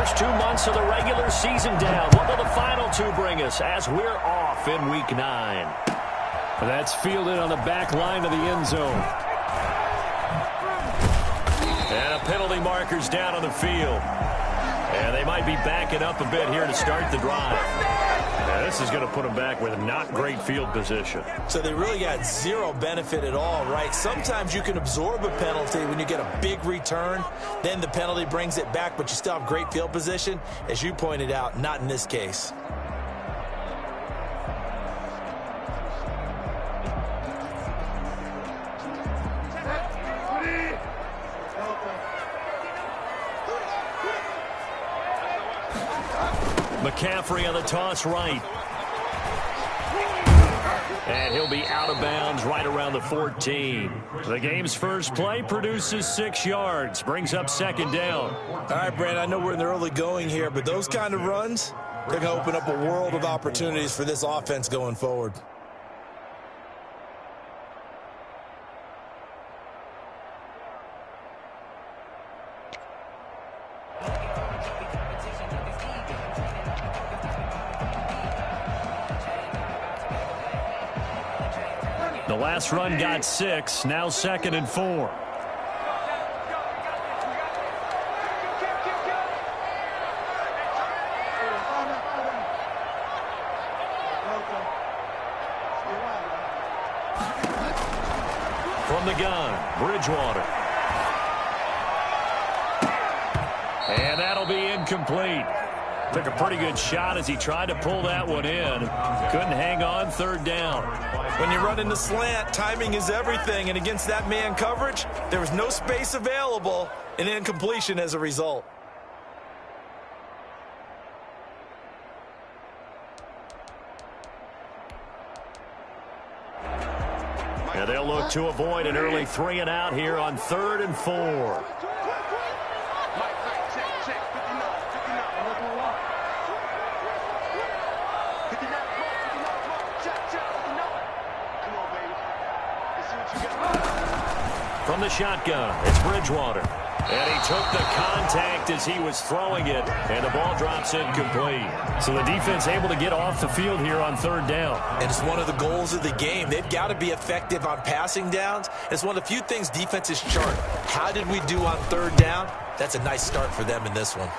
first 2 months of the regular season down. What will the final two bring us as we're off in Week 9? That's fielded on the back line of the end zone. And a penalty marker's down on the field. And they might be backing up a bit here to start the drive. Now, this is going to put them back with not great field position. So they really got zero benefit at all, right? Sometimes you can absorb a penalty when you get a big return. Then the penalty brings it back, but you still have great field position. As you pointed out, not in this case. McCaffrey on the toss right. And he'll be out of bounds right around the 14. The game's first play produces 6 yards. Brings up second down. All right, Brand, I know we're in the early going here, but those kind of runs, they're going to open up a world of opportunities for this offense going forward. The last run got 6, now 2nd and 4. From the gun, Bridgewater. And that'll be incomplete. Took a pretty good shot as he tried to pull that one in. Couldn't hang on, third down. When you run in the slant, timing is everything. And against that man coverage, there was no space available, and incompletion as a result. And they'll look to avoid an early 3 and out here on 3rd and 4. From the shotgun, it's Bridgewater. And he took the contact as he was throwing it, and the ball drops incomplete. So the defense able to get off the field here on 3rd down. And it's one of the goals of the game. They've got to be effective on passing downs. It's one of the few things defenses chart. How did we do on 3rd down? That's a nice start for them in this one.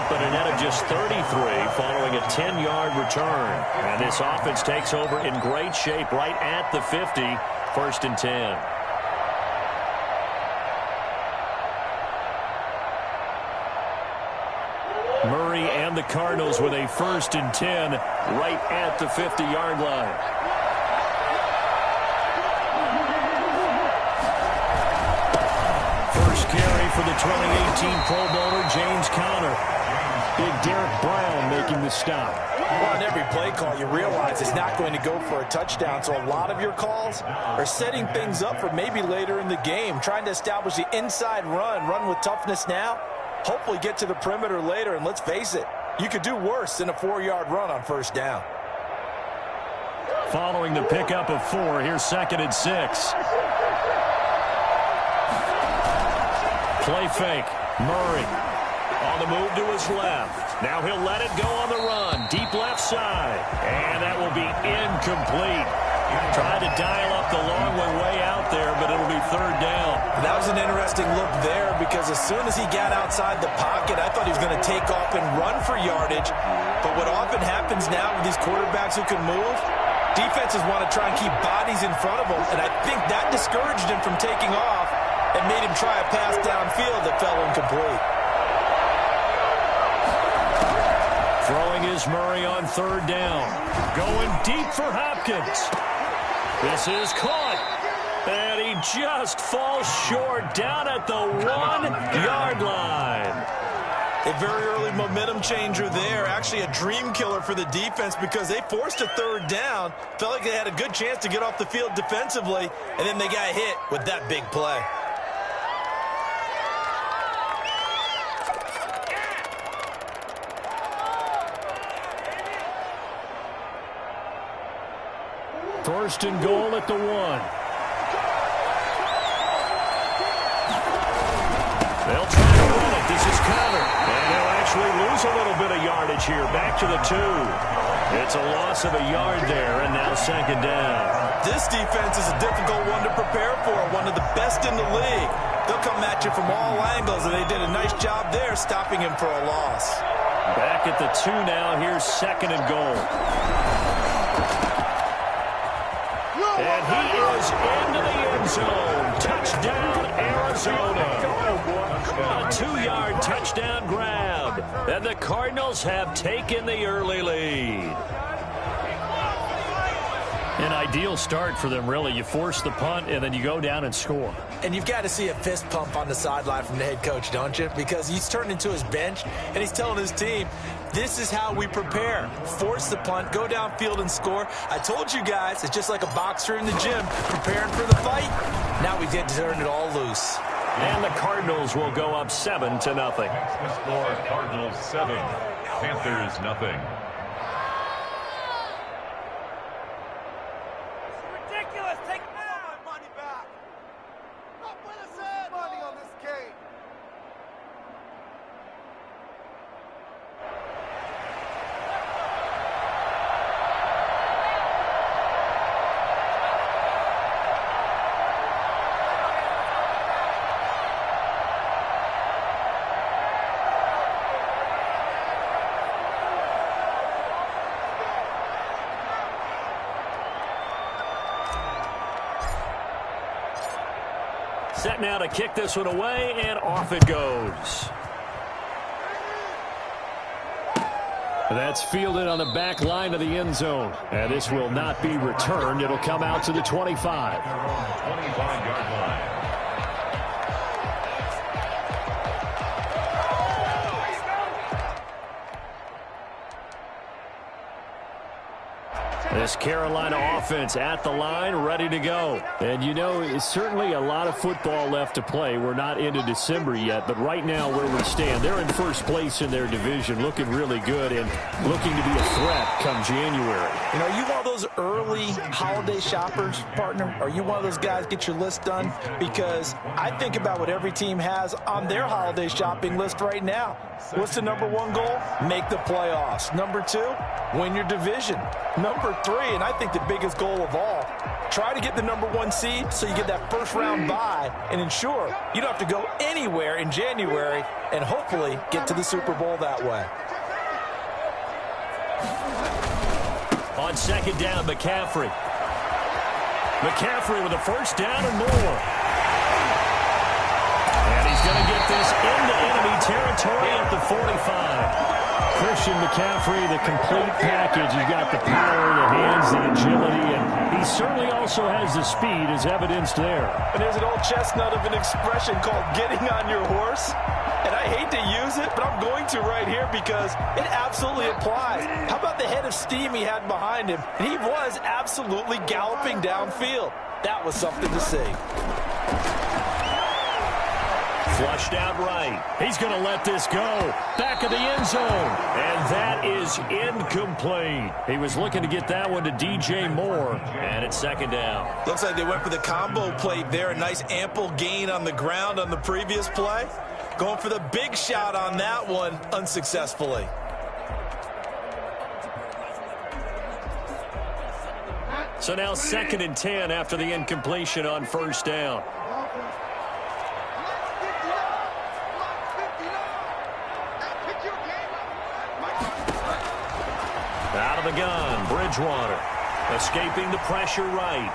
But a net of just 33 following a 10-yard return. And this offense takes over in great shape right at the 50, 1st and 10. Murray and the Cardinals with a 1st and 10 right at the 50-yard line. First carry for the 2018 Pro Bowler, James Conner. Big Derek Brown making the stop. Well, on every play call, you realize it's not going to go for a touchdown. So a lot of your calls are setting things up for maybe later in the game, trying to establish the inside run with toughness now, hopefully get to the perimeter later. And let's face it, you could do worse than a 4-yard run on 1st down. Following the pickup of 4, here's 2nd and 6. Play fake. Murray on the move to his left. Now he'll let it go on the run. Deep left side. And that will be incomplete. Tried to dial up the long one way out there, but it'll be 3rd down. That was an interesting look there because as soon as he got outside the pocket, I thought he was going to take off and run for yardage. But what often happens now with these quarterbacks who can move, defenses want to try and keep bodies in front of them. And I think that discouraged him from taking off and made him try a pass downfield that fell incomplete. Throwing is Murray on 3rd down. Going deep for Hopkins. This is caught. And he just falls short down at the 1-yard line. A very early momentum changer there. Actually a dream killer for the defense because they forced a 3rd down. Felt like they had a good chance to get off the field defensively. And then they got hit with that big play. First and goal at the 1. They'll try to run it. This is counter. And they'll actually lose a little bit of yardage here. Back to the 2. It's a loss of a yard there, and now second down. This defense is a difficult one to prepare for, one of the best in the league. They'll come at you from all angles, and they did a nice job there stopping him for a loss. Back at the 2 now. Here's second and goal. And he is into the end zone. Touchdown, Arizona. A 2-yard touchdown grab. And the Cardinals have taken the early lead. An ideal start for them, really. You force the punt, and then you go down and score. And you've got to see a fist pump on the sideline from the head coach, don't you? Because he's turned into his bench, and he's telling his team, this is how we prepare. Force the punt, go downfield and score. I told you guys, it's just like a boxer in the gym preparing for the fight. Now we get to turn it all loose. And the Cardinals will go up 7-0. The score, Cardinals 7, Panthers nothing. Set now to kick this one away, and off it goes. That's fielded on the back line of the end zone. And this will not be returned. It'll come out to the 25. 25-yard line. This Carolina offense at the line, ready to go. And you know, it's certainly a lot of football left to play. We're not into December yet, but right now where we stand, they're in first place in their division, looking really good and looking to be a threat come January. You know, are you one of those early holiday shoppers, partner? Are you one of those guys get your list done? Because I think about what every team has on their holiday shopping list right now. What's the number 1 goal? Make the playoffs. Number 2, win your division. Number 3, and I think the biggest goal of all, try to get the number 1 seed so you get that first round bye and ensure you don't have to go anywhere in January and hopefully get to the Super Bowl that way. On second down, McCaffrey. McCaffrey with a first down and more. And he's going to get this into enemy territory at the 45. Christian McCaffrey, the complete package. He's got the power, the hands, the agility, and he certainly also has the speed as evidenced there. And there's an old chestnut of an expression called getting on your horse. And I hate to use it, but I'm going to right here because it absolutely applies. How about the head of steam he had behind him? And he was absolutely galloping downfield. That was something to see. Flushed out right. He's going to let this go. Back of the end zone. And that is incomplete. He was looking to get that one to DJ Moore. And it's second down. Looks like they went for the combo plate there. A nice ample gain on the ground on the previous play. Going for the big shot on that one unsuccessfully. So now 2nd and 10 after the incompletion on first down. Out of the gun, Bridgewater. Escaping the pressure right.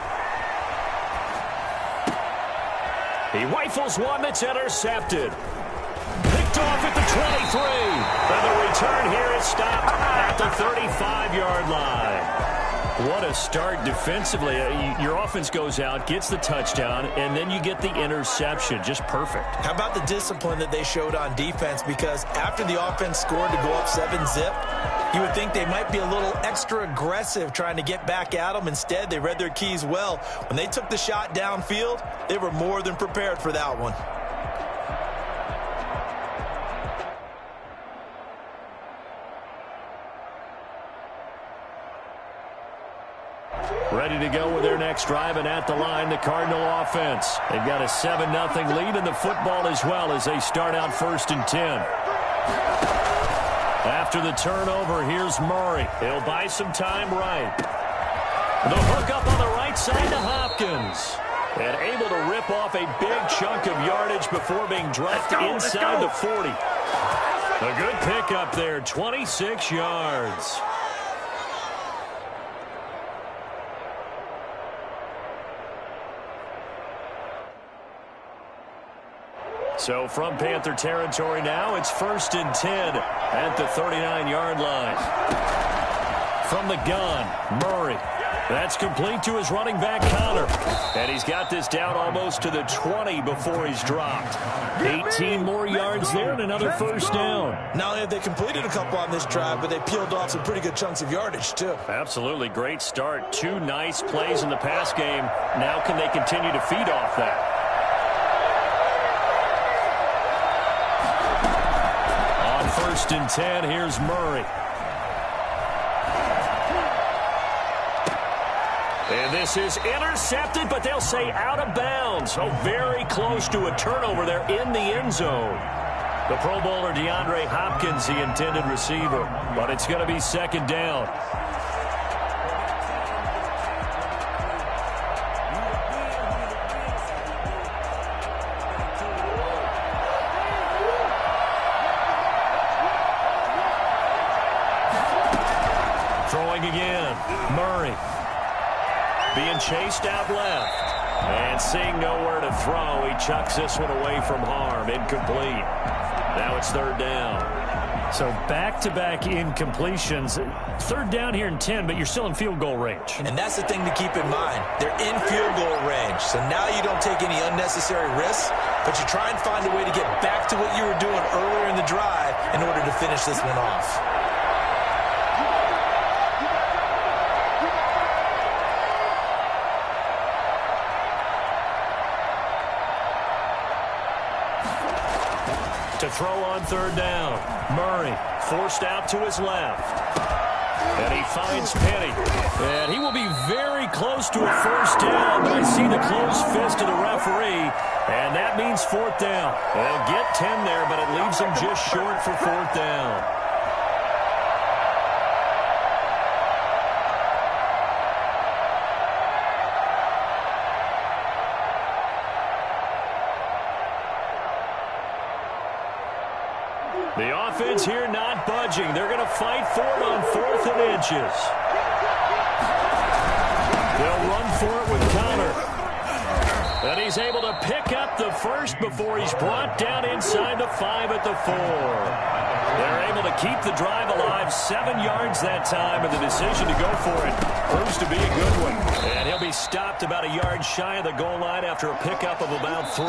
He rifles one that's intercepted. Picked off at the 23. And the return here is stopped at the 35-yard line. What a start defensively. Your offense goes out, gets the touchdown, and then you get the interception. Just perfect. How about the discipline that they showed on defense? Because after the offense scored to go up 7-zip, you would think they might be a little extra aggressive trying to get back at them. Instead, they read their keys well. When they took the shot downfield, they were more than prepared for that one. Ready to go with their next drive, and at the line, the Cardinal offense. They've got a 7-0 lead in the football as well as they start out 1st and 10. After the turnover, here's Murray. He'll buy some time right. The hook up on the right side to Hopkins. And able to rip off a big chunk of yardage before being dropped inside the 40. A good pickup there, 26 yards. So from Panther territory now, it's 1st and 10 at the 39-yard line. From the gun, Murray. That's complete to his running back, Connor. And he's got this down almost to the 20 before he's dropped. 18 more yards there and another first down. Not only have they completed a couple on this drive, but they peeled off some pretty good chunks of yardage, too. Absolutely great start. 2 nice plays in the pass game. Now can they continue to feed off that? On 1st and 10, here's Murray. And this is intercepted, but they'll say out of bounds. So very close to a turnover there in the end zone. The Pro Bowler DeAndre Hopkins, the intended receiver. But it's going to be 2nd down. Throwing again, Murray. Being chased out left. And seeing nowhere to throw, he chucks this one away from harm. Incomplete. Now it's 3rd down. So back-to-back incompletions. 3rd down here in 10, but you're still in field goal range. And that's the thing to keep in mind. They're in field goal range. So now you don't take any unnecessary risks, but you try and find a way to get back to what you were doing earlier in the drive in order to finish this one off. To throw on 3rd down. Murray forced out to his left. And he finds Penny. And he will be very close to a first down, but I see the closed fist of the referee. And that means 4th down. They'll get 10 there, but it leaves them just short for 4th down. The offense here not budging. They're going to fight for it on 4th and inches. They'll run for it with Connor. And he's able to pick up the first before he's brought down inside the 5 at the 4. They're able to keep the drive alive. 7 yards that time, and the decision to go for it proves to be a good one. And he'll be stopped about a yard shy of the goal line after a pickup of about 3.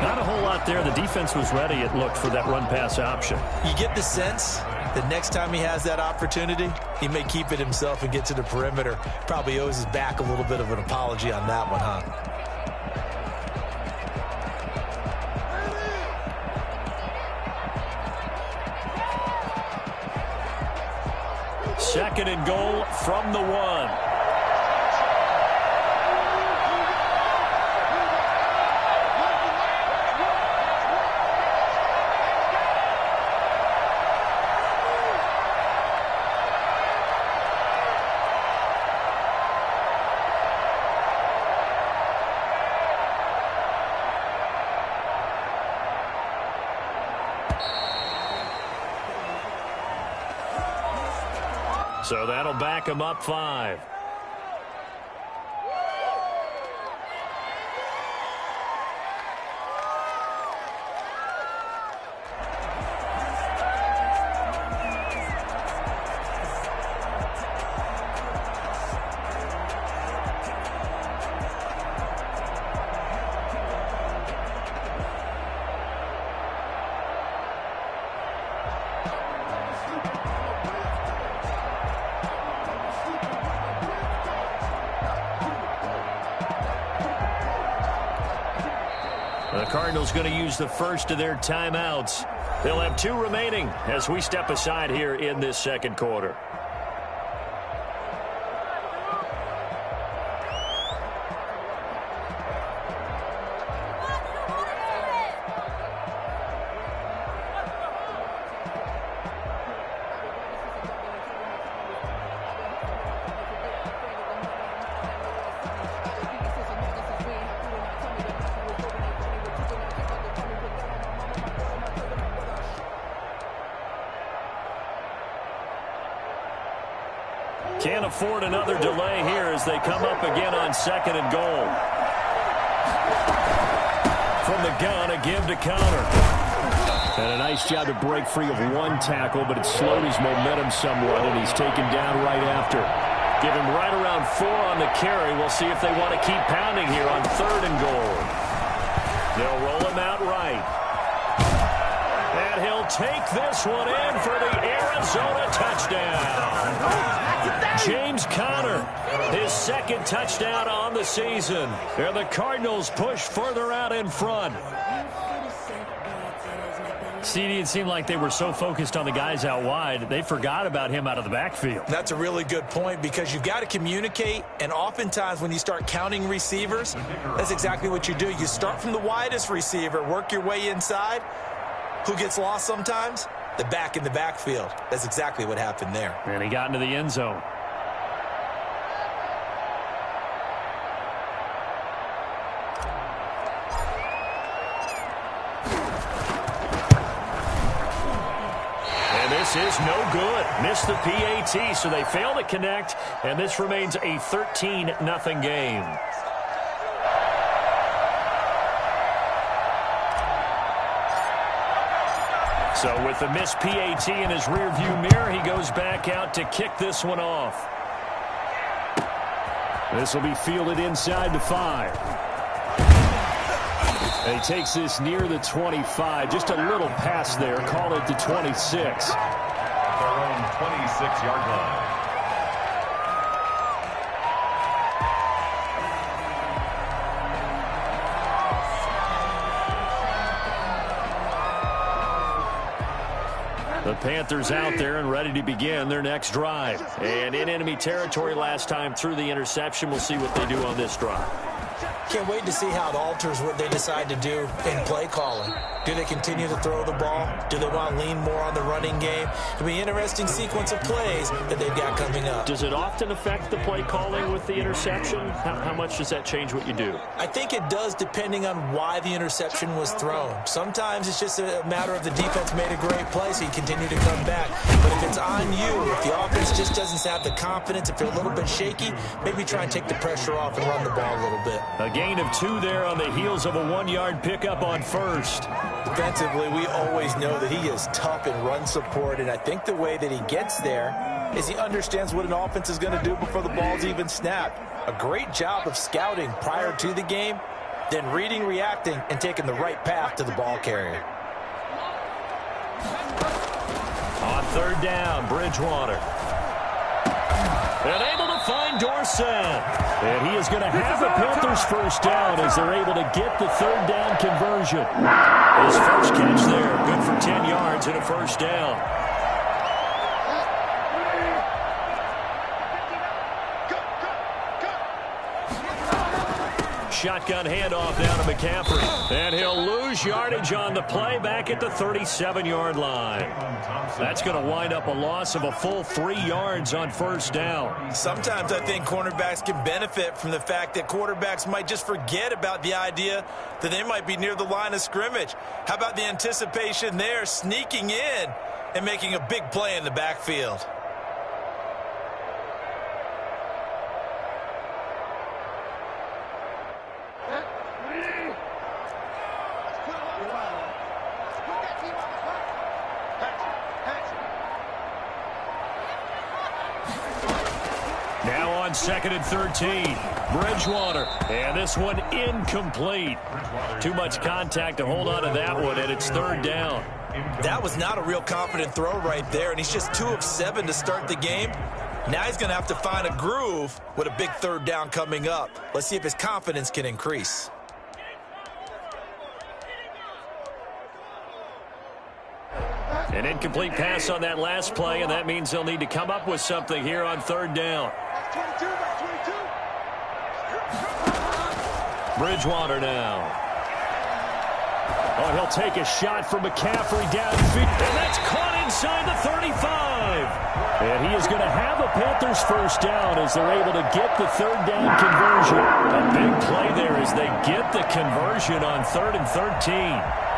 Not a whole lot there. The defense was ready, it looked, for that run-pass option. You get the sense that next time he has that opportunity, he may keep it himself and get to the perimeter. Probably owes his back a little bit of an apology on that one, huh? Second and goal from the 1. So that'll back him up 5. The Cardinals going to use the first of their timeouts. They'll have 2 remaining as we step aside here in this second quarter. Can't afford another delay here as they come up again on 2nd and goal. From the gun, a give to counter. And a nice job to break free of one tackle, but it slowed his momentum somewhat, and he's taken down right after. Give him right around 4 on the carry. We'll see if they want to keep pounding here on 3rd and goal. They'll roll him out right. And he'll take this one in for the Arizona touchdown. James Conner, his 2nd touchdown on the season. And the Cardinals push further out in front. CD, it seemed like they were so focused on the guys out wide, they forgot about him out of the backfield. That's a really good point because you've got to communicate, and oftentimes when you start counting receivers, that's exactly what you do. You start from the widest receiver, work your way inside. Who gets lost sometimes? The back in the backfield. That's exactly what happened there. And he got into the end zone. This is no good. Missed the PAT, so they fail to connect, and this remains a 13-0 game. So with the missed PAT in his rearview mirror, he goes back out to kick this one off. This will be fielded inside the 5. And he takes this near the 25. Just a little pass there. Call it the 26. Their own 26-yard line. The Panthers out there and ready to begin their next drive. And in enemy territory last time through the interception. We'll see what they do on this drive. Can't wait to see how it alters what they decide to do in play calling. Do they continue to throw the ball? Do they want to lean more on the running game? It'll be an interesting sequence of plays that they've got coming up. Does it often affect the play calling with the interception? How much does that change what you do? I think it does depending on why the interception was thrown. Sometimes it's just a matter of the defense made a great play, so you continue to come back. But if it's on you, if the offense just doesn't have the confidence, if they're a little bit shaky, maybe try and take the pressure off and run the ball a little bit. A gain of 2 there on the heels of a 1-yard pickup on first. Defensively, we always know that he is tough in run support, and I think the way that he gets there is he understands what an offense is going to do before the ball's even snapped. A great job of scouting prior to the game, then reading, reacting, and taking the right path to the ball carrier. On 3rd down, Bridgewater. And able to find Dorsett. And he is going to have the Panthers first down as they're able to get the 3rd down conversion. His first catch there, good for 10 yards and a first down. Shotgun handoff down to McCaffrey. And he'll lose yardage on the play back at the 37-yard line. That's going to wind up a loss of a full 3 yards on first down. Sometimes I think cornerbacks can benefit from the fact that quarterbacks might just forget about the idea that they might be near the line of scrimmage. How about the anticipation there, sneaking in and making a big play in the backfield? Now on 2nd and 13, Bridgewater, and this one incomplete. Too much contact to hold on to that one, and it's 3rd down. That was not a real confident throw right there, and he's just 2 of 7 to start the game. Now he's going to have to find a groove with a big 3rd down coming up. Let's see if his confidence can increase. An incomplete pass on that last play, and that means they'll need to come up with something here on 3rd down. Bridgewater now. Oh, he'll take a shot from McCaffrey downfield, and that's caught inside the 35. And he is going to have a Panthers first down as they're able to get the 3rd down conversion. A big play there as they get the conversion on 3rd and 13.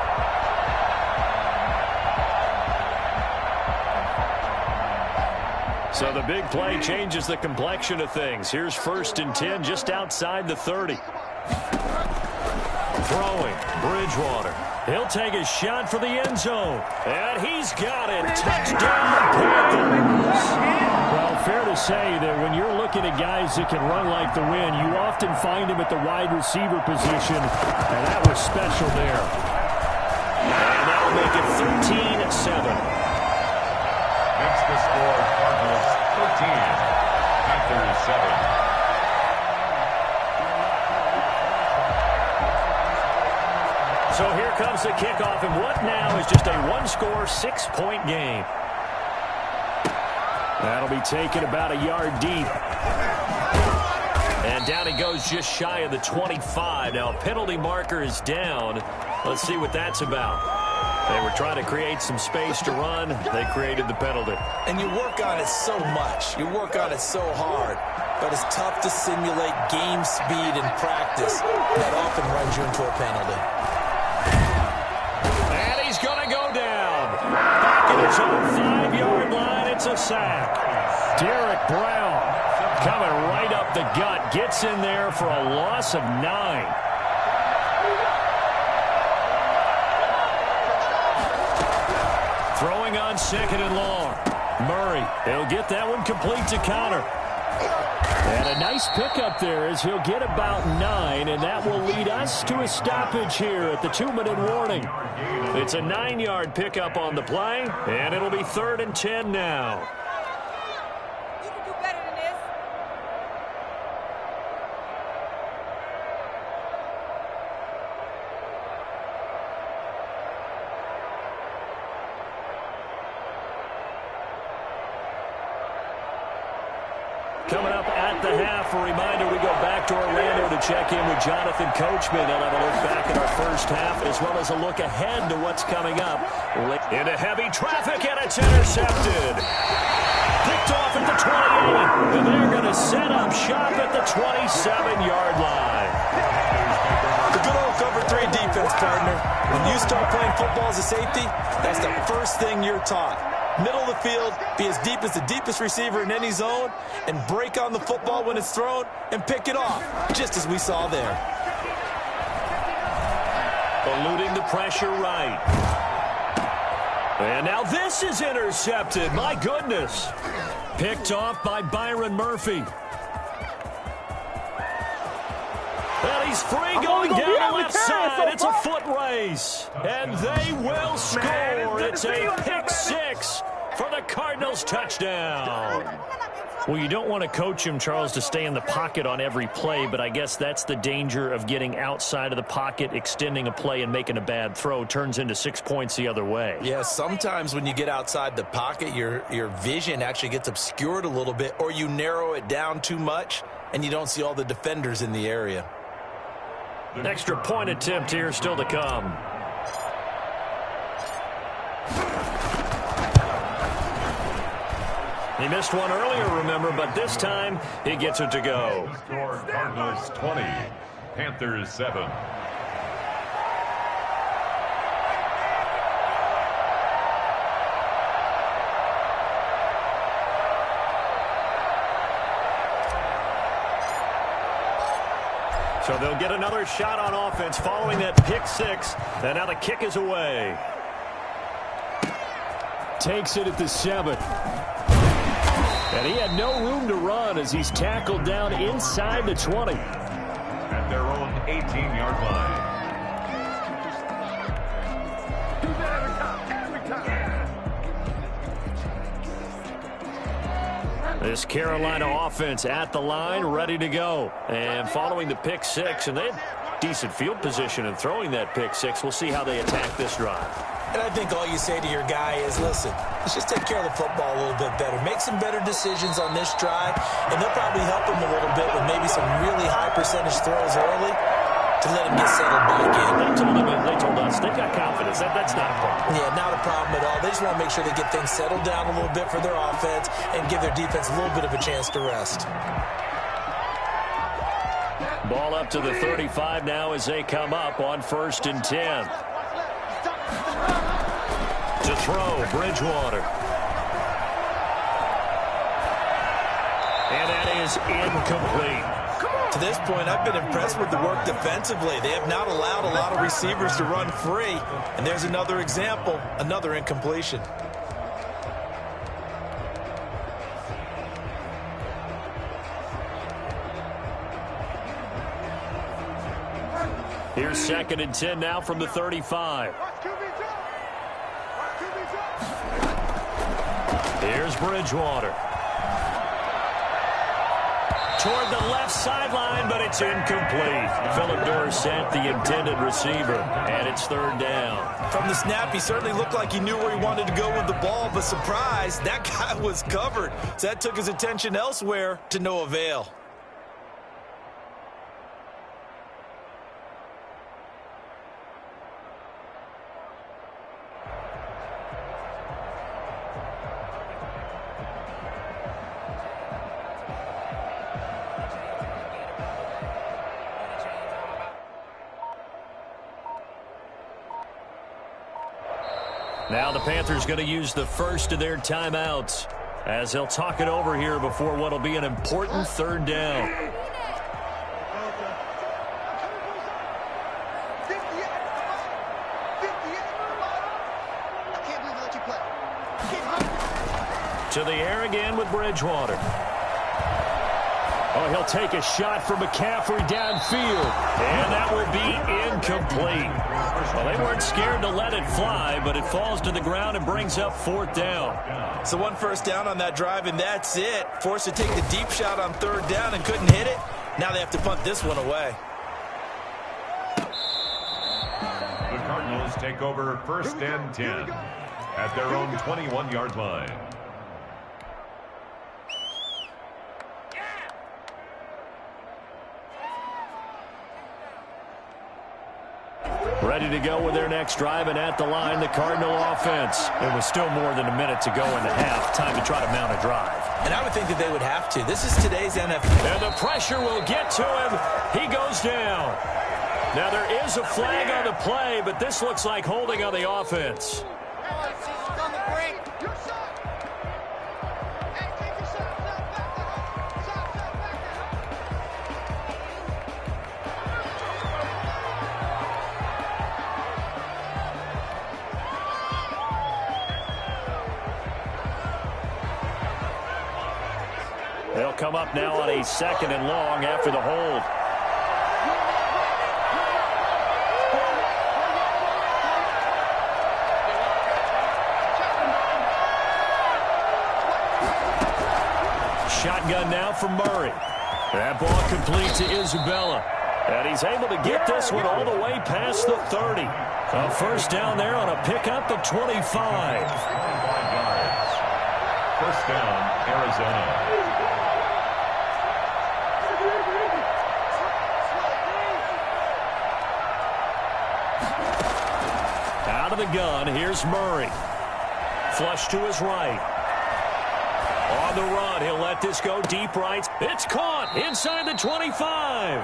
So the big play changes the complexion of things. Here's 1st and 10 just outside the 30. Throwing, Bridgewater. He'll take a shot for the end zone. And he's got it. Touchdown, Panthers. Well, fair to say that when you're looking at guys that can run like the wind, you often find them at the wide receiver position, and that was special there. And that'll make it 13-7. Makes the score Cardinals 13, Panthers 7. So here comes the kickoff, and what now is just a one-score, 6-point game. That'll be taken about a yard deep. And down he goes just shy of the 25. Now, a penalty marker is down. Let's see what that's about. They were trying to create some space to run. They created the penalty. And you work on it so much. You work on it so hard. But it's tough to simulate game speed in practice. That often runs you into a penalty. And he's going to go down. Back at his own 5-yard line, it's a sack. Derek Brown coming right up the gut. Gets in there for a loss of 9. Throwing on 2nd and long. Murray, he'll get that one complete to Connor. And a nice pickup there as he'll get about 9, and that will lead us to a stoppage here at the 2-minute warning. It's a 9-yard pickup on the play, and it'll be 3rd and 10 now. You can do better than this. Coming up at the half, a reminder, we go back to Orlando to check in with Jonathan Coachman. He'll have a look back at our first half as well as a look ahead to what's coming up. Into heavy traffic, and it's intercepted. Picked off at the 28, and they're going to set up shop at the 27-yard line. The good old cover 3 defense, partner. When you start playing football as a safety, that's the first thing you're taught. Middle of the field, be as deep as the deepest receiver in any zone, and break on the football when it's thrown and pick it off, just as we saw there. Eluding the pressure right. And now this is intercepted. My goodness. Picked off by Byron Murphy. And he's free going down the left side. It's a foot race. And they will score. It's a pick 6 for the Cardinals touchdown. Well, you don't want to coach him, Charles, to stay in the pocket on every play, but I guess that's the danger of getting outside of the pocket, extending a play, and making a bad throw. Turns into 6 points the other way. Yeah, sometimes when you get outside the pocket, your vision actually gets obscured a little bit, or you narrow it down too much, and you don't see all the defenders in the area. Extra point attempt here still to come. He missed one earlier, remember, but this time he gets it to go. Score Cardinals 20, Panthers 7. So they'll get another shot on offense following that pick 6. And now the kick is away. Takes it at the 7. And he had no room to run as he's tackled down inside the 20. At their own 18-yard line. This Carolina offense at the line, ready to go. And following the pick 6, and they had decent field position in throwing that pick 6. We'll see how they attack this drive. And I think all you say to your guy is, listen, let's just take care of the football a little bit better. Make some better decisions on this drive, and they'll probably help him a little bit with maybe some really high percentage throws early to let him get settled back in. They told us they've got confidence. That's not a problem. Yeah, not a problem at all. They just want to make sure they get things settled down a little bit for their offense and give their defense a little bit of a chance to rest. Ball up to the 35 now as they come up on 1st and 10. To throw, Bridgewater. is incomplete. To this point, I've been impressed with the work defensively. They have not allowed a lot of receivers to run free. And there's another example, another incompletion. Here's 2nd and 10 now from the 35. Here's Bridgewater. Toward the left sideline, but it's incomplete. Philip Dorsett, the intended receiver, and it's 3rd down. From the snap, he certainly looked like he knew where he wanted to go with the ball, but surprise, that guy was covered. So that took his attention elsewhere to no avail. Now the Panthers going to use the first of their timeouts as they'll talk it over here before what will be an important 3rd down. To the air again with Bridgewater. Oh, he'll take a shot from McCaffrey downfield, and that will be incomplete. Well, they weren't scared to let it fly, but it falls to the ground and brings up 4th down. So 1 first down on that drive, and that's it. Forced to take the deep shot on 3rd down and couldn't hit it. Now they have to punt this one away. The Cardinals take over 1st and 10 at their own 21-yard line. Ready to go with their next drive, and at the line, the Cardinal offense. It was still more than a minute to go in the half. Time to try to mount a drive. And I would think that they would have to. This is today's NFL. And the pressure will get to him. He goes down. Now, there is a flag on the play, but this looks like holding on the offense. They'll come up now on a 2nd and long after the hold. Shotgun now from Murray. That ball complete to Isabella. And he's able to get this one all the way past the 30. A 1st down there on a pickup of 25. 1st down, Arizona. Out of the gun, here's Murray. Flush to his right. On the run, he'll let this go deep right. It's caught inside the 25.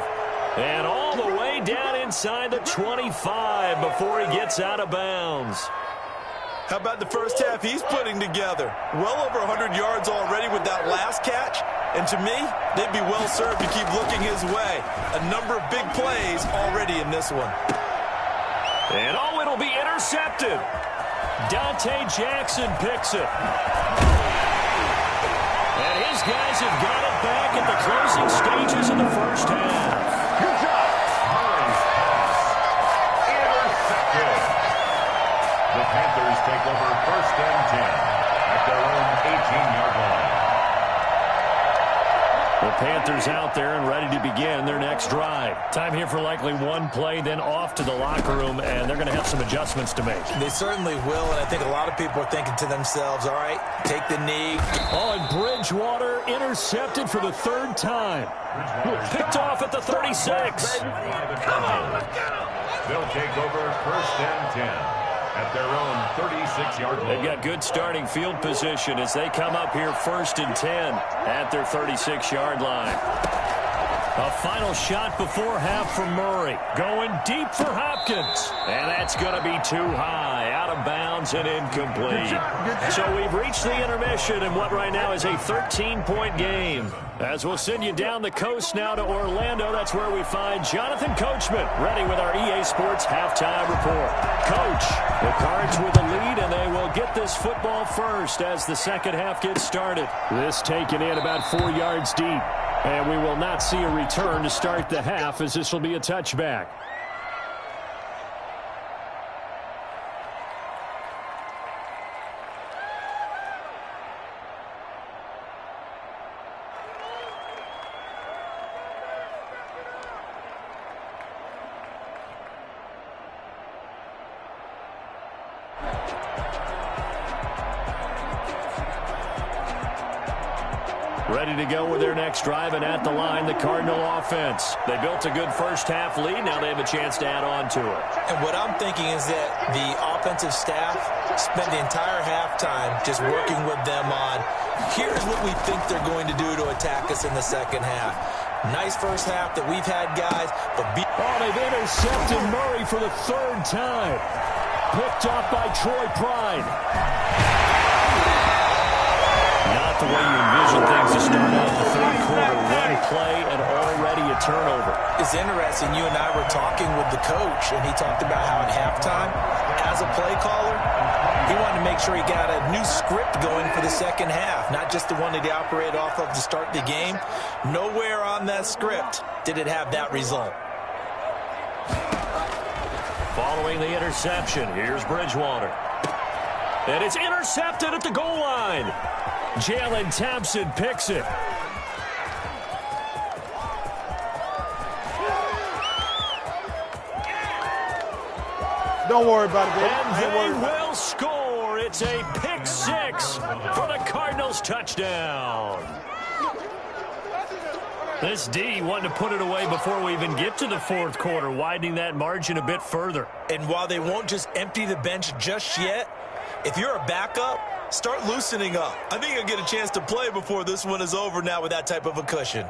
And all the way down inside the 25 before he gets out of bounds. How about the first half he's putting together? Well over 100 yards already with that last catch. And to me, they'd be well served to keep looking his way. A number of big plays already in this one. And oh, it'll be intercepted. Dante Jackson picks it. And his guys have got it back at the closing stages of the first half. Good job. Murray's pass. Intercepted. The Panthers take over 1st and 10 at their own 18-yard line. The Panthers out there and ready to begin their next drive. Time here for likely one play, then off to the locker room, and they're going to have some adjustments to make. They certainly will, and I think a lot of people are thinking to themselves, all right, take the knee. Oh, and Bridgewater intercepted for the 3rd time. Picked off at the 36. Come on. They'll take over 1st and 10. At their own 36-yard line. They've got good starting field position as they come up here 1st and 10 at their 36-yard line. A final shot before half from Murray. Going deep for Hopkins. And that's going to be too high. Out of bounds and incomplete. So we've reached the intermission in what right now is a 13-point game. As we'll send you down the coast now to Orlando, that's where we find Jonathan Coachman ready with our EA Sports halftime report. Coach, the Cards with the lead, and they will get this football first as the second half gets started. This taken in about 4 yards deep. And we will not see a return to start the half, as this will be a touchback. Ready to go with their next drive, and at the line, the Cardinal offense. They built a good first-half lead. Now they have a chance to add on to it. And what I'm thinking is that the offensive staff spent the entire halftime just working with them on, here's what we think they're going to do to attack us in the second half. Nice first half that we've had, guys. But they've intercepted Murray for the third time. Picked off by Troy Pride. Not the way you envision things to start out the third quarter. One play and already a turnover. It's interesting. You and I were talking with the coach, and he talked about how at halftime, as a play caller, he wanted to make sure he got a new script going for the second half, not just the one that he operated off of to start the game. Nowhere on that script did it have that result. Following the interception, here's Bridgewater. And it's intercepted at the goal line. Jalen Thompson picks it. Don't worry about it, baby. And they will score. It's a pick six for the Cardinals touchdown. This D wanted to put it away before we even get to the fourth quarter, widening that margin a bit further. And while they won't just empty the bench just yet, if you're a backup, start loosening up. I think you'll get a chance to play before this one is over now with that type of a cushion.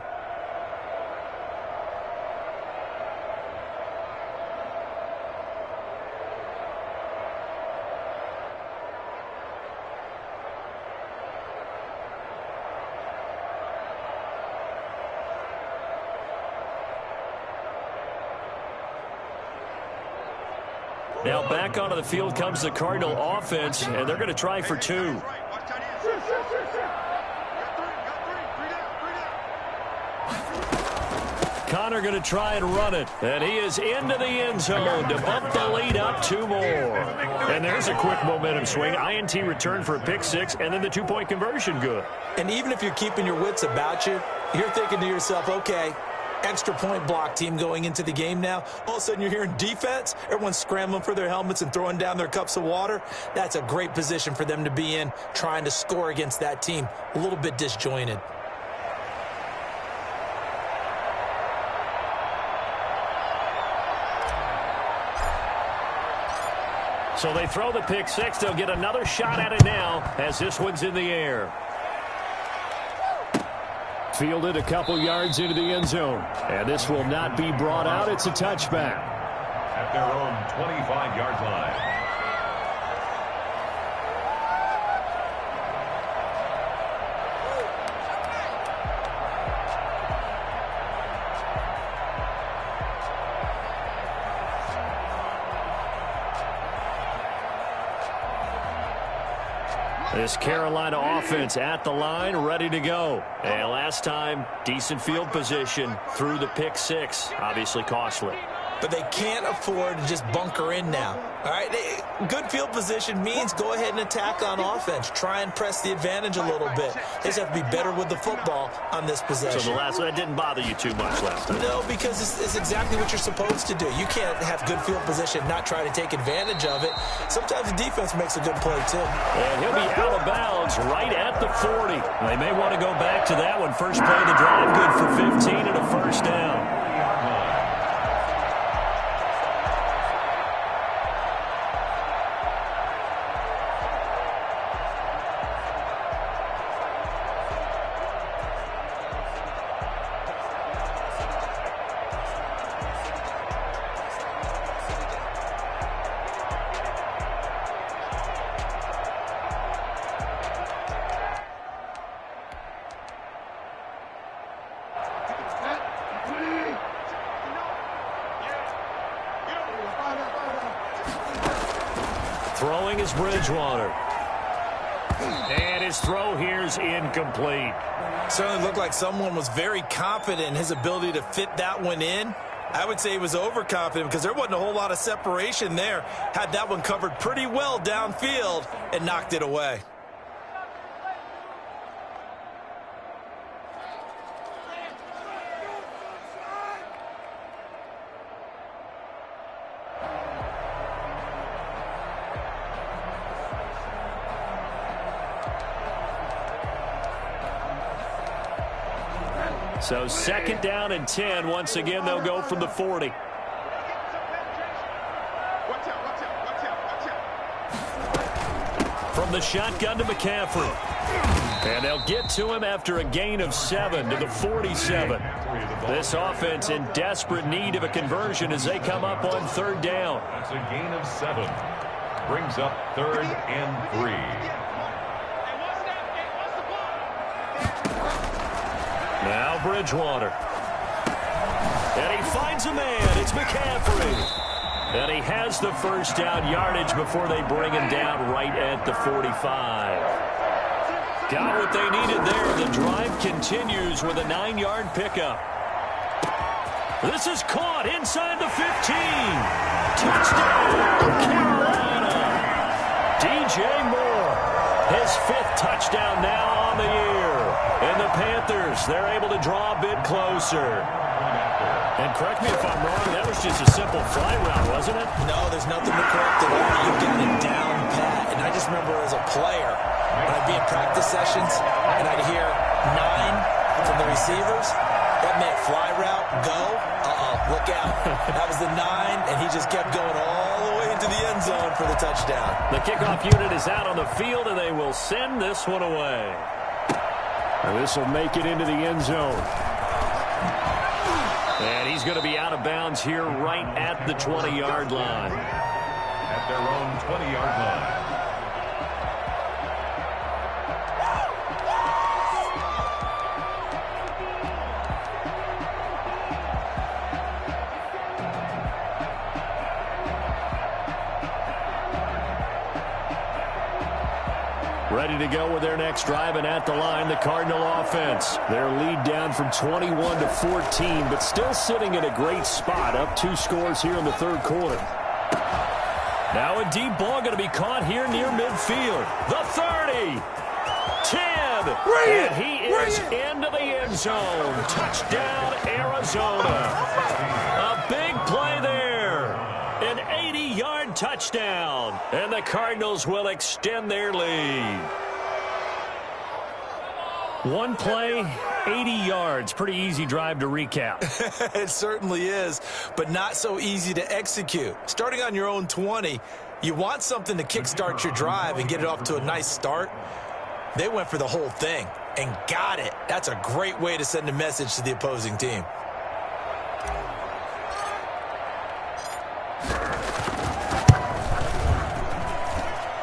Now back onto the field comes the Cardinal offense, and they're going to try for two. Connor going to try and run it, and he is into the end zone to bump the lead up two more. And there's a quick momentum swing. INT return for a pick six, and then the two-point conversion good. And even if you're keeping your wits about you, you're thinking to yourself, okay, extra point block team going into the game now. All of a sudden you're hearing defense. Everyone's scrambling for their helmets and throwing down their cups of water. That's a great position for them to be in, trying to score against that team. A little bit disjointed. So they throw the pick six. They'll get another shot at it now as this one's in the air. Fielded a couple yards into the end zone. And this will not be brought out. It's a touchback. At their own 25-yard line. This Carolina offense at the line, ready to go. And last time, decent field position through the pick six. Obviously costly. But they can't afford to just bunker in now. All right, good field position means go ahead and attack on offense. Try and press the advantage a little bit. They just have to be better with the football on this possession. So the last one, that didn't bother you too much last time? No, because it's exactly what you're supposed to do. You can't have good field position, not try to take advantage of it. Sometimes the defense makes a good play, too. And he'll be out of bounds right at the 40. They may want to go back to that one. First play of the drive, good for 15 and a first down. throwing is Bridgewater. And his throw here's incomplete. Certainly looked like someone was very confident in his ability to fit that one in. I would say he was overconfident because there wasn't a whole lot of separation there. Had that one covered pretty well downfield and knocked it away. So 2nd down and 10. Once again, they'll go from the 40. From the shotgun to McCaffrey. And they'll get to him after a gain of 7 to the 47. This offense in desperate need of a conversion as they come up on 3rd down. That's a gain of 7. Brings up 3rd and 3. Now Bridgewater. And he finds a man. It's McCaffrey. And he has the first down yardage before they bring him down right at the 45. Got what they needed there. The drive continues with a 9-yard pickup. This is caught inside the 15. Touchdown, Carolina. DJ Moore, his 5th touchdown now on the year. And the Panthers, they're able to draw a bit closer. And correct me if I'm wrong, that was just a simple fly route, wasn't it? No, there's nothing to correct at all. You got it down pat. And I just remember as a player, when I'd be in practice sessions and I'd hear 9 from the receivers, that meant fly route, go. Look out. That was the 9, and he just kept going all the way into the end zone for the touchdown. The kickoff unit is out on the field, and they will send this one away. And this will make it into the end zone. And he's going to be out of bounds here right at the 20-yard line. At their own 20-yard line. Ready to go with their next drive, and at the line, the Cardinal offense. Their lead down from 21 to 14, but still sitting in a great spot, up 2 scores here in the 3rd quarter. Now a deep ball going to be caught here near midfield. The 30. 10. And he is into the end zone. Touchdown, Arizona. A big play there. An 80-yard touchdown. And the Cardinals will extend their lead. One play, 80 yards. Pretty easy drive to recap. It certainly is, but not so easy to execute. Starting on your own 20, you want something to kickstart your drive and get it off to a nice start. They went for the whole thing and got it. That's a great way to send a message to the opposing team.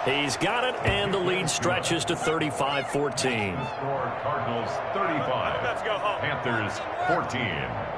He's got it, and the lead stretches to 35-14. Score Cardinals 35. Let's go home. Panthers 14.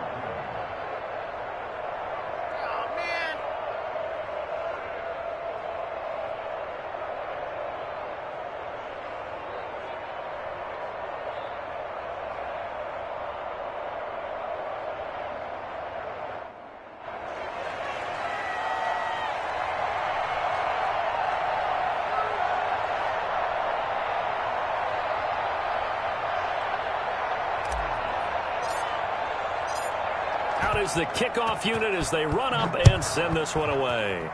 Out is the kickoff unit as they run up and send this one away.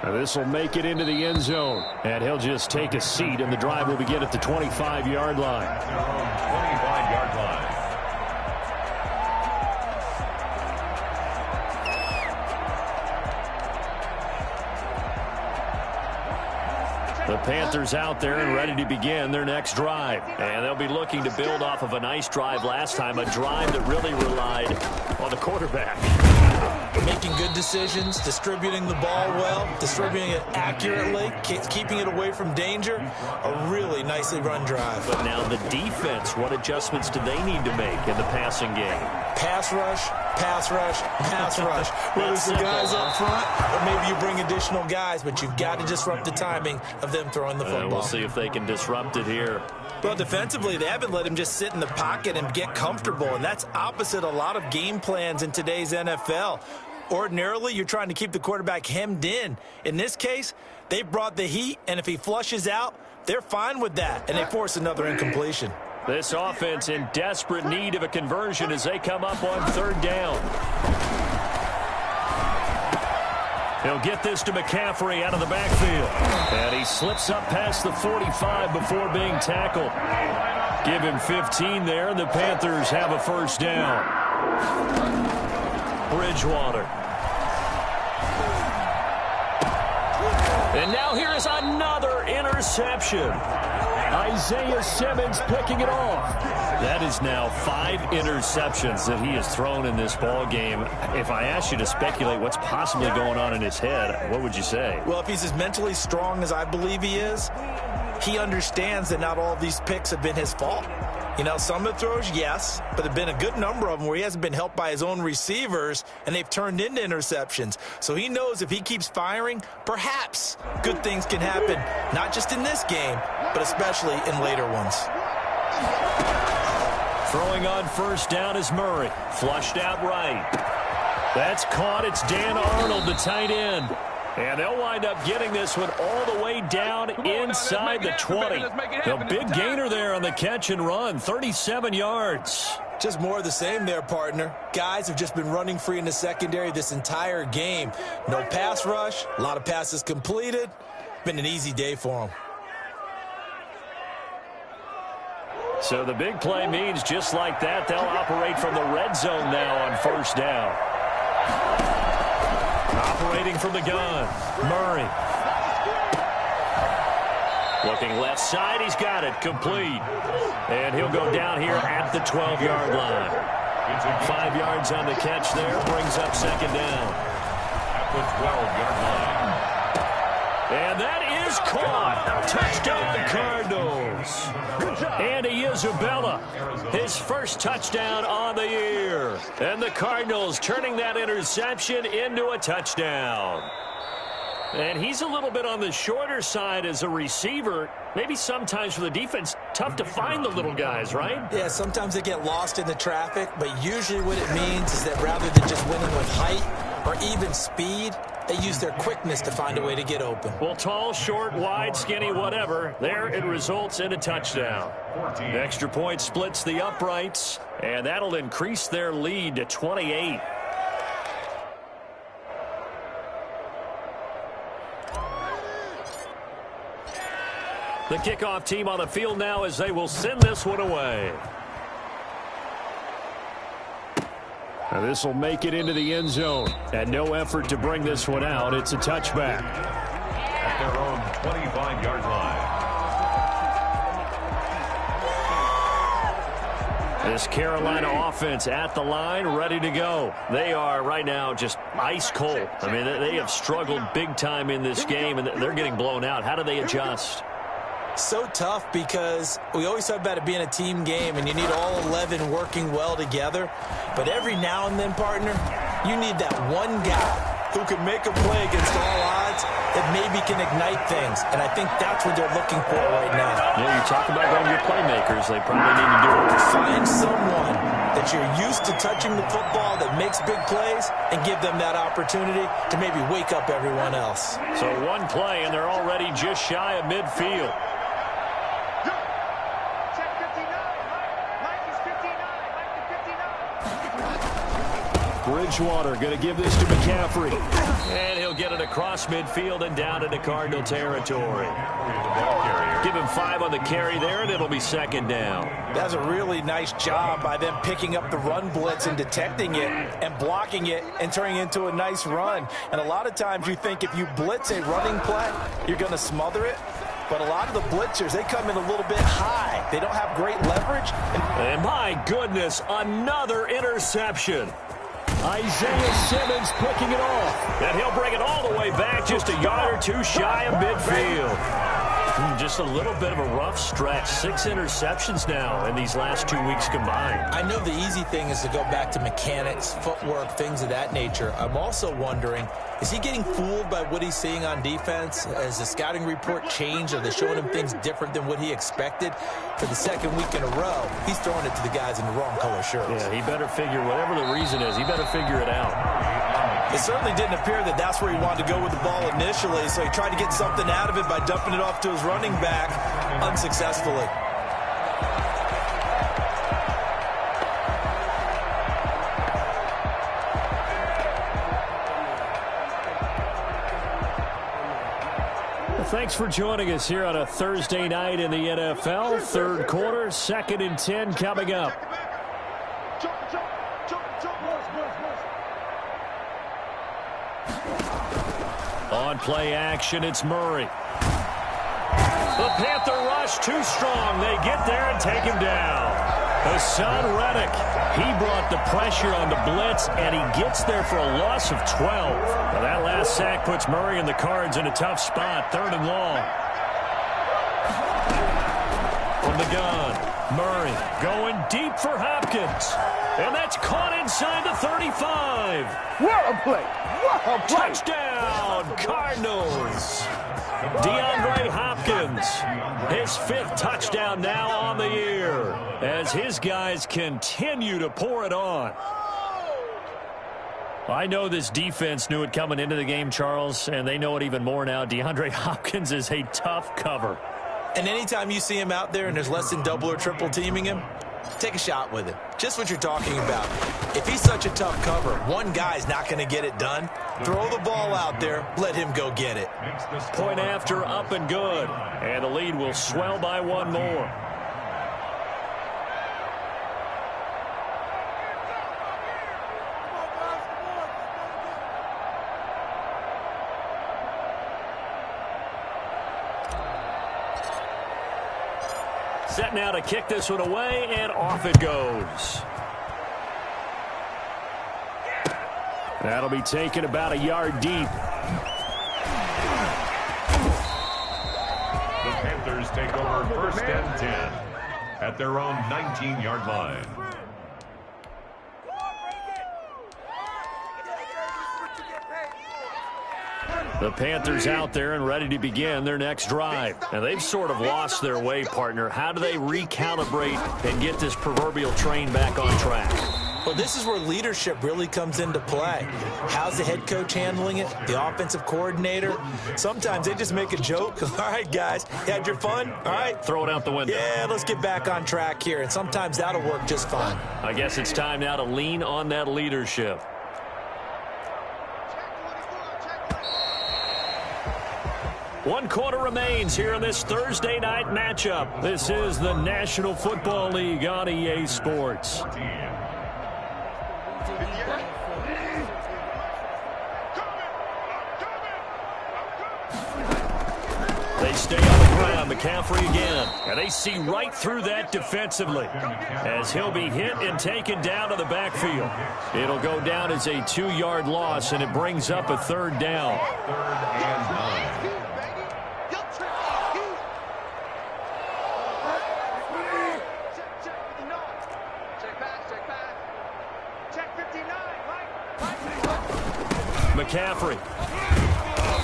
And this will make it into the end zone. And he'll just take a seat, and the drive will begin at the 25-yard line. 25-yard line. The Panthers out there and ready to begin their next drive. And they'll be looking to build off of a nice drive last time, a drive that really relied on the quarterback. making good decisions, distributing the ball well, distributing it accurately, keeping it away from danger. A really nicely run drive. But now the defense, what adjustments do they need to make in the passing game? Pass rush, pass rush, pass rush. Whether it's the guys up front or maybe you bring additional guys, but you've got to disrupt the timing of them throwing the football. We'll see if they can disrupt it here. Well, defensively, they haven't let him just sit in the pocket and get comfortable, and that's opposite a lot of game plans in today's NFL. Ordinarily, you're trying to keep the quarterback hemmed in. In this case, they brought the heat, and if he flushes out, they're fine with that, and they force another incompletion. This offense in desperate need of a conversion as they come up on third down. He'll get this to McCaffrey out of the backfield. And he slips up past the 45 before being tackled. Give him 15 there, and the Panthers have a first down. Bridgewater. And now here is another interception. Isaiah Simmons picking it off. That is now 5 interceptions that he has thrown in this ball game. If I asked you to speculate what's possibly going on in his head, what would you say? Well, if he's as mentally strong as I believe he is, he understands that not all of these picks have been his fault. You know, some of the throws, yes, but there have been a good number of them where he hasn't been helped by his own receivers, and they've turned into interceptions. So he knows if he keeps firing, perhaps good things can happen, not just in this game, but especially in later ones. Throwing on first down is Murray. Flushed out right. That's caught. It's Dan Arnold, the tight end. And they'll wind up getting this one all the way down inside the 20. The big gainer there on the catch and run, 37 yards. Just more of the same there, partner. Guys have just been running free in the secondary this entire game. No pass rush, a lot of passes completed. Been an easy day for them. So the big play means just like that, they'll operate from the red zone now on first down. Operating from the gun, Murray. Looking left side, he's got it, complete. And he'll go down here at the 12-yard line. 5 yards on the catch there, brings up second down. At the 12-yard line. And that is caught. Touchdown, Cardinals. Andy Isabella, his first touchdown on the year. And the Cardinals turning that interception into a touchdown. And he's a little bit on the shorter side as a receiver. Maybe sometimes for the defense, tough to find the little guys, right? Yeah, sometimes they get lost in the traffic, but usually what it means is that rather than just winning with height or even speed, they use their quickness to find a way to get open. Well, tall, short, wide, skinny, whatever. There it results in a touchdown. The extra point splits the uprights, and that'll increase their lead to 28. The kickoff team on the field now as they will send this one away. Now this will make it into the end zone. And no effort to bring this one out. It's a touchback. At their own 25-yard line. This Carolina offense at the line, ready to go. They are right now just ice cold. I mean, they have struggled big time in this game, and they're getting blown out. How do they adjust? So tough because we always talk about it being a team game and you need all 11 working well together. But every now and then, partner, you need that one guy who can make a play against all odds that maybe can ignite things. And I think that's what they're looking for right now. Yeah, you talk about going to your playmakers. They probably need to do it. Find someone that you're used to touching the football that makes big plays and give them that opportunity to maybe wake up everyone else. So one play, and they're already just shy of midfield. Bridgewater going to give this to McCaffrey. And he'll get it across midfield and down into Cardinal territory. Give him 5 on the carry there, and it'll be second down. That's a really nice job by them picking up the run blitz and detecting it and blocking it and turning it into a nice run. And a lot of times you think if you blitz a running play, you're going to smother it. But a lot of the blitzers, they come in a little bit high. They don't have great leverage. And my goodness, another interception. Isaiah Simmons picking it off. And he'll bring it all the way back, just a yard or two shy of midfield. Just a little bit of a rough stretch. 6 interceptions now in these last 2 weeks combined. I know the easy thing is to go back to mechanics, footwork, things of that nature. I'm also wondering, is he getting fooled by what he's seeing on defense? Has the scouting report changed? Are they showing him things different than what he expected? For the second week in a row, he's throwing it to the guys in the wrong color shirts. Yeah, he better figure, whatever the reason is, he better figure it out. It certainly didn't appear that that's where he wanted to go with the ball initially, so he tried to get something out of it by dumping it off to his running back unsuccessfully. Thanks for joining us here on a Thursday night in the NFL. Third quarter, 2nd and 10 coming up. On play action, it's Murray. The Panther rush too strong. They get there and take him down. Hassan Reddick, he brought the pressure on the blitz, and he gets there for a loss of 12. Now that last sack puts Murray and the Cards in a tough spot, 3rd and long. From the gun, Murray going deep for Hopkins. And that's caught inside the 35. What a play. What a play. Touchdown, Cardinals. DeAndre Hopkins, his 5th touchdown now on the year as his guys continue to pour it on. I know this defense knew it coming into the game, Charles, and they know it even more now. DeAndre Hopkins is a tough cover. And anytime you see him out there and there's less than double or triple teaming him, take a shot with him. Just what you're talking about. If he's such a tough cover, one guy's not going to get it done. Throw the ball out there. Let him go get it. Point after, up and good. And the lead will swell by 1 more. Set now to kick this one away, and off it goes. That'll be taken about a yard deep. The Panthers take over 1st and 10 at their own 19-yard line. The Panthers out there and ready to begin their next drive. Now, they've sort of lost their way, partner. How do they recalibrate and get this proverbial train back on track? Well, this is where leadership really comes into play. How's the head coach handling it? The offensive coordinator? Sometimes they just make a joke. All right, guys, you had your fun? All right. Throw it out the window. Yeah, let's get back on track here. And sometimes that'll work just fine. I guess it's time now to lean on that leadership. One quarter remains here in this Thursday night matchup. This is the National Football League on EA Sports. They stay on the ground. McCaffrey again. And they see right through that defensively as he'll be hit and taken down to the backfield. It'll go down as a 2-yard loss, and it brings up a 3rd down. 3rd and 9. McCaffrey.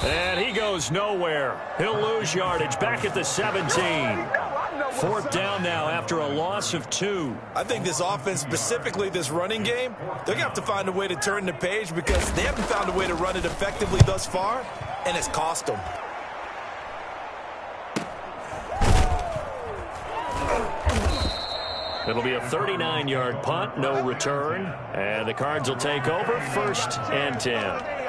And he goes nowhere. He'll lose yardage back at the 17. 4th down now after a loss of 2. I think this offense, specifically this running game, they're going to have to find a way to turn the page because they haven't found a way to run it effectively thus far, and it's cost them. It'll be a 39-yard punt, no return. And the Cards will take over 1st and 10.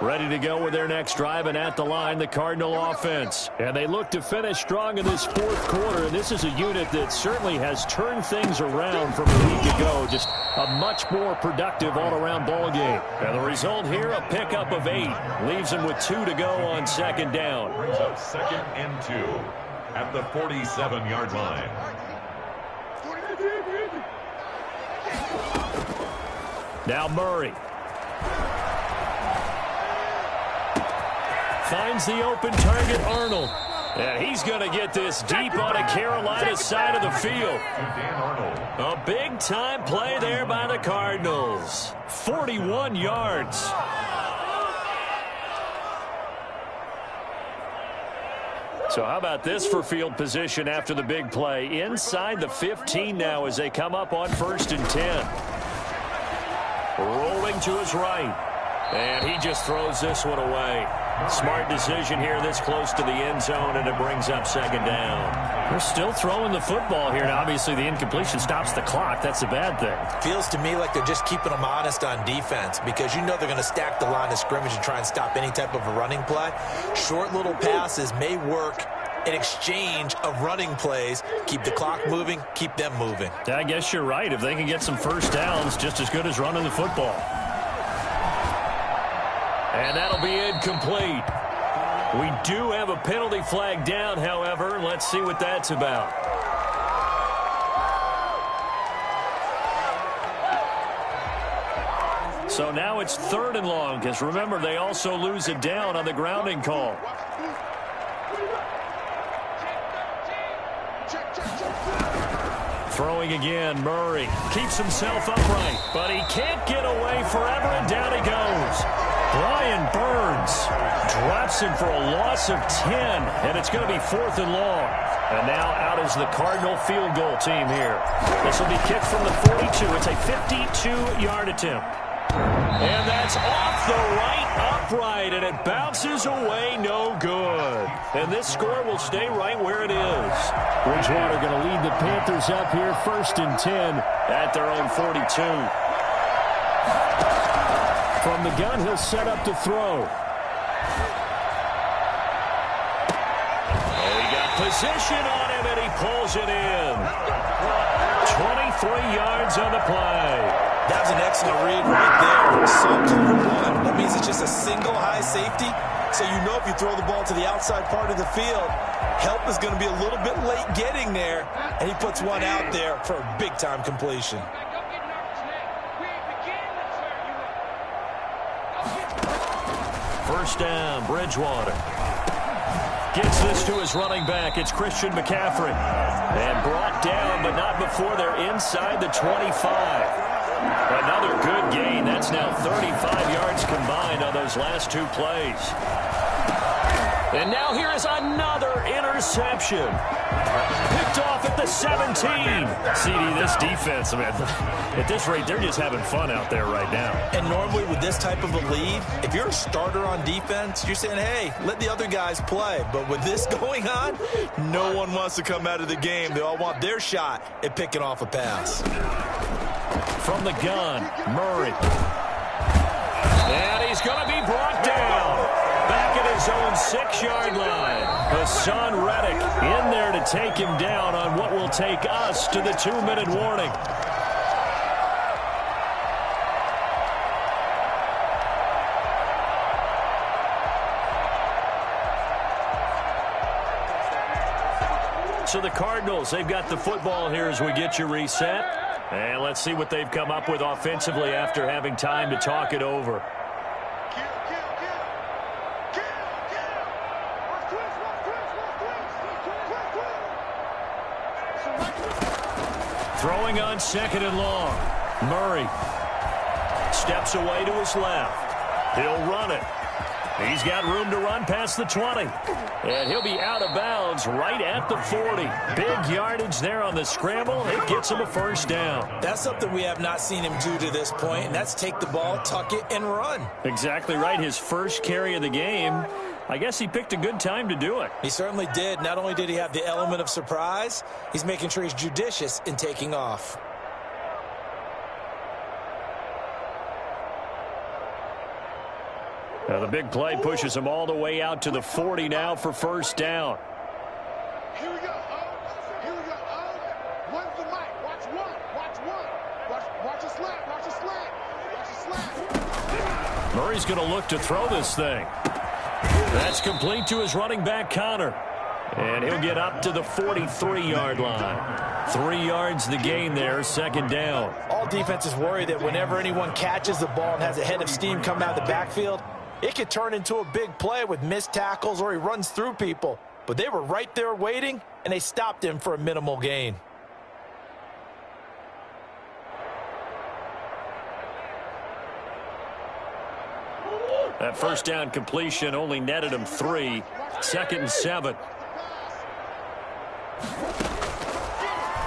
Ready to go with their next drive, and at the line, the Cardinal offense. And they look to finish strong in this fourth quarter. And this is a unit that certainly has turned things around from a week ago. Just a much more productive all-around ball game. And the result here, a pickup of 8. Leaves them with 2 to go on second down. Brings up 2nd and 2 at the 47-yard line. Now Murray. Finds the open target, Arnold. And he's going to get this deep on a Carolina side of the field. A big-time play there by the Cardinals. 41 yards. So how about this for field position after the big play? Inside the 15 now as they come up on 1st and 10. Rolling to his right. And he just throws this one away. Smart decision here this close to the end zone, and it brings up 2nd down. They're still throwing the football here. Now, obviously, the incompletion stops the clock. That's a bad thing. Feels to me like they're just keeping them honest on defense because you know they're going to stack the line of scrimmage and try and stop any type of a running play. Short little passes may work in exchange of running plays. Keep the clock moving, keep them moving. I guess you're right. If they can get some first downs, just as good as running the football. And that'll be incomplete. We do have a penalty flag down, however. Let's see what that's about. So now it's 3rd and long, because remember, they also lose it down on the grounding call. Throwing again, Murray keeps himself upright, but he can't get away forever, and down he goes. Brian Burns drops him for a loss of 10, and it's going to be 4th and long. And now out is the Cardinal field goal team here. This will be kicked from the 42. It's a 52-yard attempt. And that's off the right upright, and it bounces away no good. And this score will stay right where it is. Bridgewater going to lead the Panthers up here, 1st and 10 at their own 42. From the gun, he'll set up to throw. Oh, he got position on him, and he pulls it in. 23 yards on the play. That was an excellent read right there. So cover one. That means it's just a single high safety. So you know if you throw the ball to the outside part of the field, help is going to be a little bit late getting there. And he puts one out there for a big-time completion. First down, Bridgewater. Gets this to his running back. It's Christian McCaffrey. And brought down, but not before they're inside the 25. Another good gain. That's now 35 yards combined on those last 2 plays. And now here is another interception. Picked off at the 17. CD, this defense, man, at this rate, they're just having fun out there right now. And normally with this type of a lead, if you're a starter on defense, you're saying, hey, let the other guys play. But with this going on, no one wants to come out of the game. They all want their shot at picking off a pass. From the gun, Murray. And he's going to be brought down. Back at his own 6-yard line. Hassan Reddick in there to take him down on what will take us to the 2-minute warning. So the Cardinals, they've got the football here as we get you reset. And let's see what they've come up with offensively after having time to talk it over. Throwing on 2nd and long. Murray steps away to his left. He'll run it. He's got room to run past the 20. And he'll be out of bounds right at the 40. Big yardage there on the scramble. It gets him a first down. That's something we have not seen him do to this point, and that's take the ball, tuck it, and run. Exactly right. His first carry of the game. I guess he picked a good time to do it. He certainly did. Not only did he have the element of surprise, he's making sure he's judicious in taking off. Now the big play pushes him all the way out to the 40 now for first down. Here we go. Here we go. When's the mic? Watch one. Watch one. Watch a slant. Watch a slant. Watch a slant. Murray's going to look to throw this thing. That's complete to his running back, Connor. And he'll get up to the 43-yard line. 3 yards the gain there, second down. All defenses worry that whenever anyone catches the ball and has a head of steam come out of the backfield, it could turn into a big play with missed tackles or he runs through people. But they were right there waiting, and they stopped him for a minimal gain. That first down completion only netted him 3. 2nd and 7.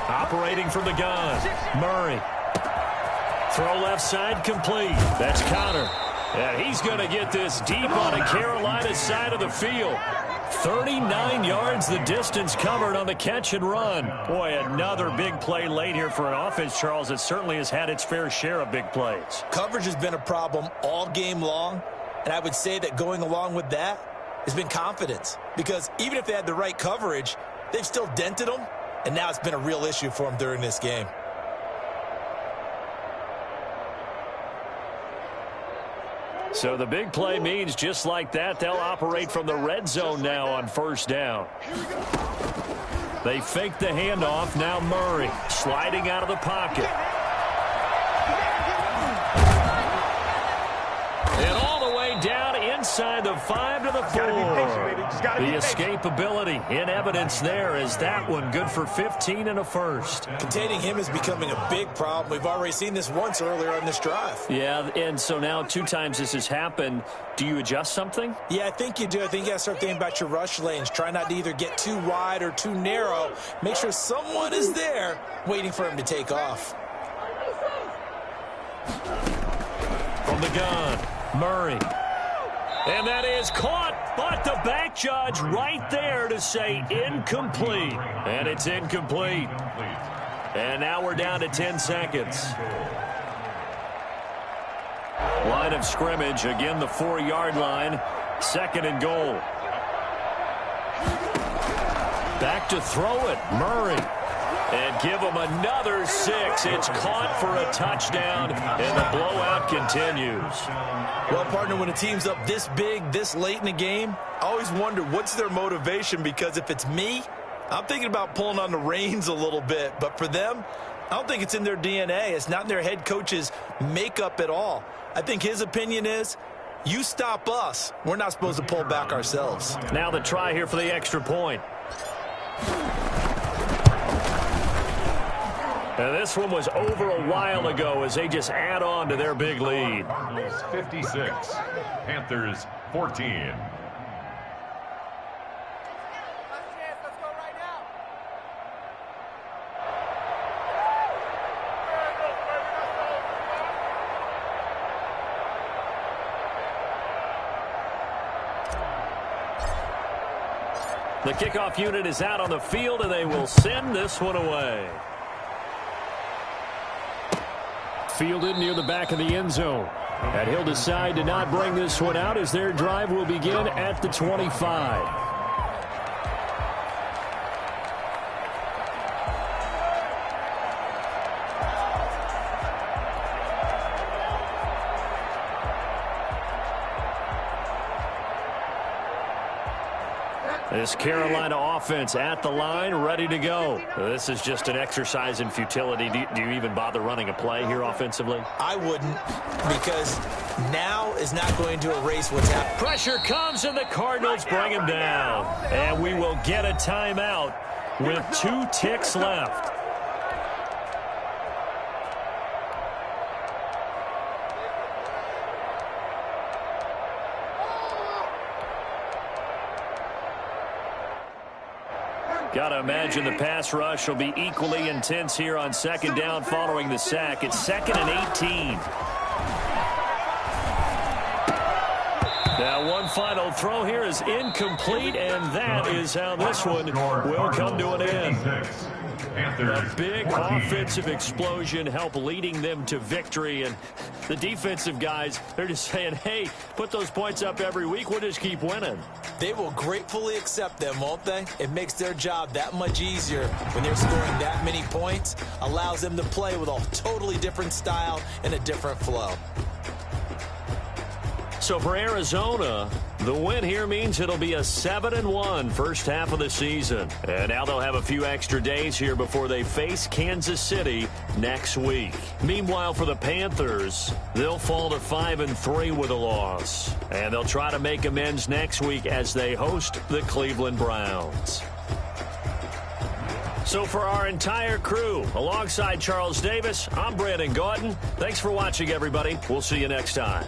Operating from the gun, Murray. Throw left side complete. That's Connor. And he's going to get this deep on the Carolina side of the field. 39 yards the distance covered on the catch and run. Boy, another big play late here for an offense, Charles, that certainly has had its fair share of big plays. Coverage has been a problem all game long, and I would say that going along with that has been confidence. Because even if they had the right coverage, they've still dented them, and now it's been a real issue for them during this game. So the big play means just like that, they'll operate from the red zone now on first down. They fake the handoff. Now Murray sliding out of the pocket. And all the way down inside the 5 to the 4. The escapability in evidence there as that one good for 15 and a first. Containing him is becoming a big problem. We've already seen this once earlier on this drive. Yeah, and so now 2 times this has happened. Do you adjust something? Yeah, I think you do. I think you got to start thinking about your rush lanes. Try not to either get too wide or too narrow. Make sure someone is there waiting for him to take off. From the gun, Murray. And that is caught, but the back judge right there to say incomplete. And it's incomplete. And now we're down to 10 seconds. Line of scrimmage, again the 4-yard line. 2nd and goal. Back to throw it, Murray. And give him another 6. It's caught for a touchdown, and the blowout continues. Well, partner, when a team's up this big, this late in the game, I always wonder what's their motivation, because if it's me, I'm thinking about pulling on the reins a little bit. But for them, I don't think it's in their DNA. It's not in their head coach's makeup at all. I think his opinion is, you stop us, we're not supposed to pull back ourselves. Now the try here for the extra point. And this one was over a while ago as they just add on to their big lead. 56, Panthers 14. The kickoff unit is out on the field, and they will send this one away. Fielded near the back of the end zone. And he'll decide to not bring this one out as their drive will begin at the 25. This Carolina offense at the line, ready to go. This is just an exercise in futility. Do you even bother running a play here offensively? I wouldn't, because now is not going to erase what's happened. Pressure comes, and the Cardinals bring him down. And we will get a timeout with 2 ticks left. Got to imagine the pass rush will be equally intense here on 2nd down following the sack. It's 2nd and 18. Now One final throw here is incomplete, and that is how this one will come to an end. A big offensive explosion helped leading them to victory, and the defensive guys, they're just saying, hey, put those points up every week, we'll just keep winning. They will gratefully accept them, won't they? It makes their job that much easier when they're scoring that many points, allows them to play with a totally different style and a different flow. So for Arizona, the win here means it'll be a 7-1 first half of the season. And now they'll have a few extra days here before they face Kansas City next week. Meanwhile, for the Panthers, they'll fall to 5-3 with a loss. And they'll try to make amends next week as they host the Cleveland Browns. So for our entire crew, alongside Charles Davis, I'm Brandon Gordon. Thanks for watching, everybody. We'll see you next time.